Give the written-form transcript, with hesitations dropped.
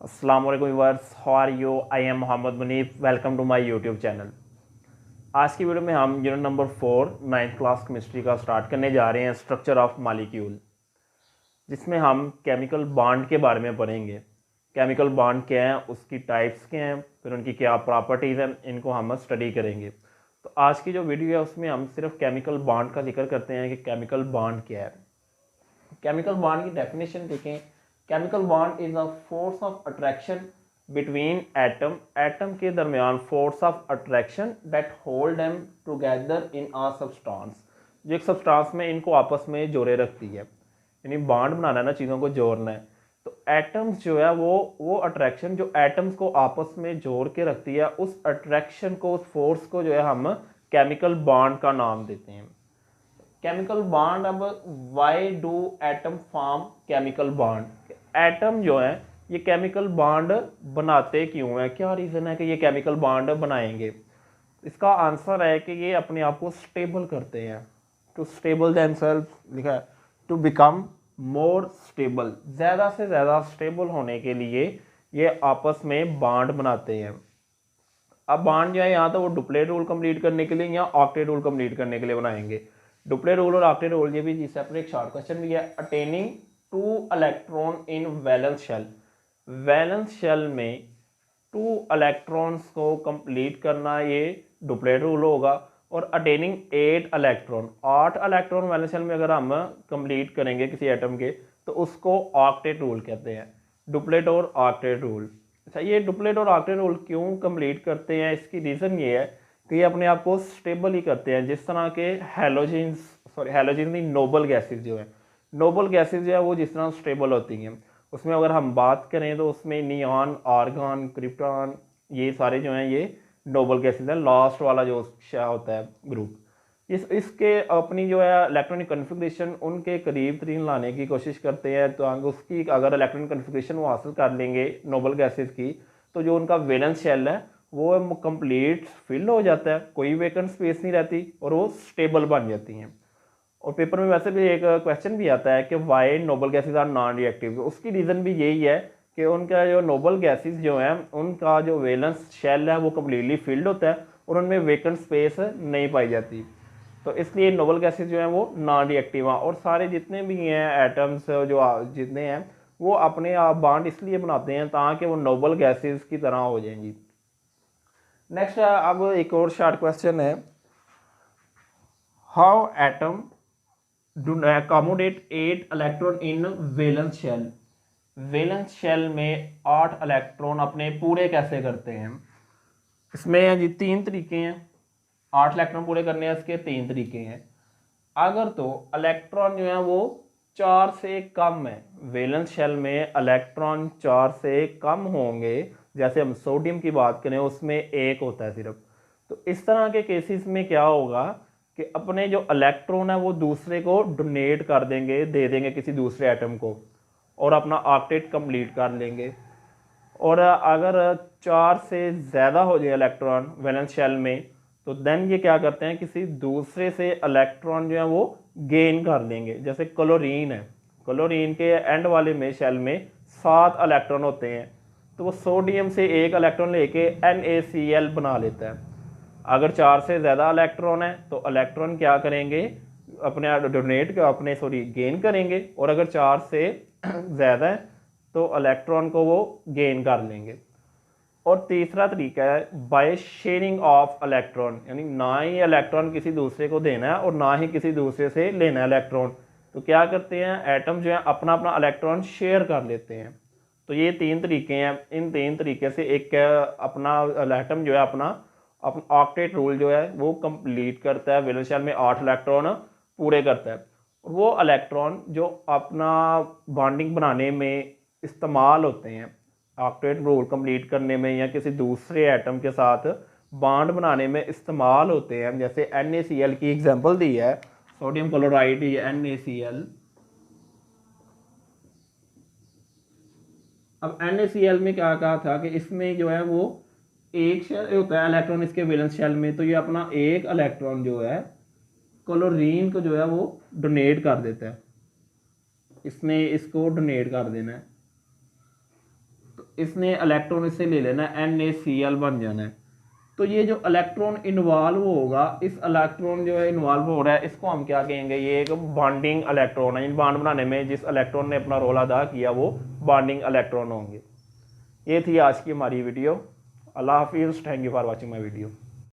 अस्सलाम वालेकुम viewers, how are you? I am Mohammad Munif. Welcome to my YouTube channel. आज की वीडियो में हम unit number 4 ninth class chemistry का स्टार्ट करने जा रहे हैं, स्ट्रक्चर ऑफ मॉलिक्यूल, जिसमें हम केमिकल बॉन्ड के बारे में पढ़ेंगे। केमिकल बॉन्ड क्या है, उसकी टाइप्स क्या हैं, फिर उनकी क्या प्रॉपर्टीज़ हैं, इनको हम स्टडी करेंगे। तो आज की जो वीडियो है उसमें हम सिर्फ केमिकल बॉन्ड का जिक्र करते हैं कि केमिकल बॉन्ड क्या है। केमिकल बॉन्ड की डेफिनेशन देखें। Chemical bond is a force of attraction between atom, atom के दरमियान force of attraction that hold them together in a substance, जो एक सब्सटेंस में इनको आपस में जोड़े रखती है। यानी बॉन्ड बनाना है ना, चीज़ों को जोड़ना है। तो एटम्स जो है वो अट्रैक्शन जो एटम्स को आपस में जोड़ के रखती है, उस अट्रैक्शन को, उस फोर्स को जो है हम केमिकल बॉन्ड का नाम देते हैं। केमिकल बॉन्ड, अब why do atom form chemical bond? Atom जो है ये केमिकल बॉन्ड बनाते क्यों हैं, क्या रीज़न है कि ये केमिकल बॉन्ड बनाएंगे? इसका आंसर है कि ये अपने आप को स्टेबल करते हैं। टू स्टेबल देमसेल्व्स लिखा है, टू बिकम मोर स्टेबल, ज़्यादा से ज़्यादा स्टेबल होने के लिए ये आपस में बॉन्ड बनाते हैं। अब बॉन्ड जो है यहाँ तो वो डुप्लेट रूल कंप्लीट करने के लिए या ऑक्टेट रूल कंप्लीट करने के लिए बनाएंगे। डुप्लेट रूल और ऑक्टेट रूल ये भी सेपरेट शॉर्ट क्वेश्चन भी है। Attaining 2 electron in valence shell, valence shell में 2 इलेक्ट्रॉन्स को कंप्लीट करना ये डुप्लेट रूल होगा। और attaining 8 electron, 8 electron valence shell में अगर हम कंप्लीट करेंगे किसी एटम के, तो उसको ऑक्टेट रूल कहते हैं। डुप्लेट और ऑक्टेट रूल। अच्छा, ये डुप्लेट और ऑक्टेट रूल क्यों कंप्लीट करते हैं? इसकी रीज़न ये है कि ये अपने आप को स्टेबल ही करते हैं। जिस तरह के हैलोजेंस नहीं, नोबल गैसेज जो है, नोबल गैसेज जो है वो जिस तरह स्टेबल होती हैं, उसमें अगर हम बात करें तो उसमें नियॉन, आर्गन, क्रिप्टॉन, ये सारे जो हैं ये नोबल गैसेज हैं। लास्ट वाला जो होता है ग्रुप, इसके अपनी जो है इलेक्ट्रॉनिक कन्फिग्रेशन उनके करीब तरीन लाने की कोशिश करते हैं। तो उसकी अगर इलेक्ट्रॉनिक कन्फिग्रेशन वो हासिल कर लेंगे नोबल गैसेज की, तो जो उनका वैलेंस शेल है वो कंप्लीट फिल हो जाता है, कोई वेकेंट स्पेस नहीं रहती और वो स्टेबल बन जाती हैं। और पेपर में वैसे भी एक क्वेश्चन भी आता है कि why noble gases are non reactive. उसकी रीज़न भी यही है कि उनका जो नोबल गैसेज जो है उनका जो वैलेंस शेल है वो कम्प्लीटली फिल्ड होता है और उनमें वेकेंट स्पेस नहीं पाई जाती। तो इसलिए नोबल गैसेज जो हैं वो नॉन रिएक्टिव हैं। और सारे जितने भी हैं एटम्स जो जितने हैं वो अपने आप बॉन्ड इसलिए बनाते हैं ताकि वो नोबल गैसेज की तरह हो जाएंगी। नेक्स्ट अब एक और शॉर्ट क्वेश्चन है, how atom do accommodate 8 electron in valence shell? Valence shell में 8 इलेक्ट्रॉन अपने पूरे कैसे करते हैं? इसमें जी 3 तरीके हैं। 8 इलेक्ट्रॉन पूरे करने हैं, इसके 3 तरीके हैं। अगर तो इलेक्ट्रॉन जो है वो 4 से कम है, वैलेंस शेल में इलेक्ट्रॉन 4 से कम होंगे, जैसे हम सोडियम की बात करें उसमें 1 होता है सिर्फ, तो इस तरह के केसेस में क्या होगा कि अपने जो इलेक्ट्रॉन है वो दूसरे को डोनेट कर देंगे, दे देंगे किसी दूसरे एटम को, और अपना ऑक्टेट कंप्लीट कर लेंगे। और अगर 4 से ज़्यादा हो जाए इलेक्ट्रॉन वैलेंस शेल में, तो देन ये क्या करते हैं, किसी दूसरे से इलेक्ट्रॉन जो है वो गेन कर लेंगे। जैसे क्लोरीन है, क्लोरीन के एंड वाले में शेल में 7 इलेक्ट्रॉन होते हैं, तो वो सोडियम से 1 इलेक्ट्रॉन लेके NaCl बना लेता है। अगर 4 से ज़्यादा इलेक्ट्रॉन है तो इलेक्ट्रॉन क्या करेंगे, अपने डोनेट अपने गेन करेंगे, और अगर 4 से ज़्यादा है तो इलेक्ट्रॉन को वो गेन कर लेंगे। और तीसरा तरीका है बाय शेयरिंग ऑफ इलेक्ट्रॉन, यानी ना ही इलेक्ट्रॉन किसी दूसरे को देना है और ना ही किसी दूसरे से लेना है इलेक्ट्रॉन। तो क्या करते हैं, एटम जो है अपना अपना इलेक्ट्रॉन शेयर कर लेते हैं। तो ये 3 तरीके हैं। इन 3 तरीके से एक अपना एटम जो है अपना ऑक्टेट रूल जो है वो कंप्लीट करता है, वैलेंस शेल में 8 इलेक्ट्रॉन पूरे करता है। वो इलेक्ट्रॉन जो अपना बॉन्डिंग बनाने में इस्तेमाल होते हैं, ऑक्टेट रूल कंप्लीट करने में या किसी दूसरे एटम के साथ बॉन्ड बनाने में इस्तेमाल होते हैं, जैसे NaCl की एग्जांपल दी है, सोडियम क्लोराइड या NaCl। अब NaCl में क्या कहा था कि इसमें जो है वो एक शेल होता है इलेक्ट्रॉन इसके वैलेंस शेल में, तो ये अपना एक इलेक्ट्रॉन जो है क्लोरीन को जो है वो डोनेट कर देता है, इसने इसको डोनेट कर देना है। तो इसने इलेक्ट्रॉन इससे ले लेना है, NaCl बन जाना है। तो ये जो इलेक्ट्रॉन इन्वॉल्व होगा, इस इलेक्ट्रॉन जो है इन्वॉल्व हो रहा है, इसको हम क्या कहेंगे, ये एक बॉन्डिंग इलेक्ट्रॉन है। इन बॉन्ड बनाने में जिस इलेक्ट्रॉन ने अपना रोल अदा किया वो बॉन्डिंग इलेक्ट्रॉन होंगे। ये थी आज की हमारी वीडियो। अल्लाह हाफिज़। Thank you for watching my video.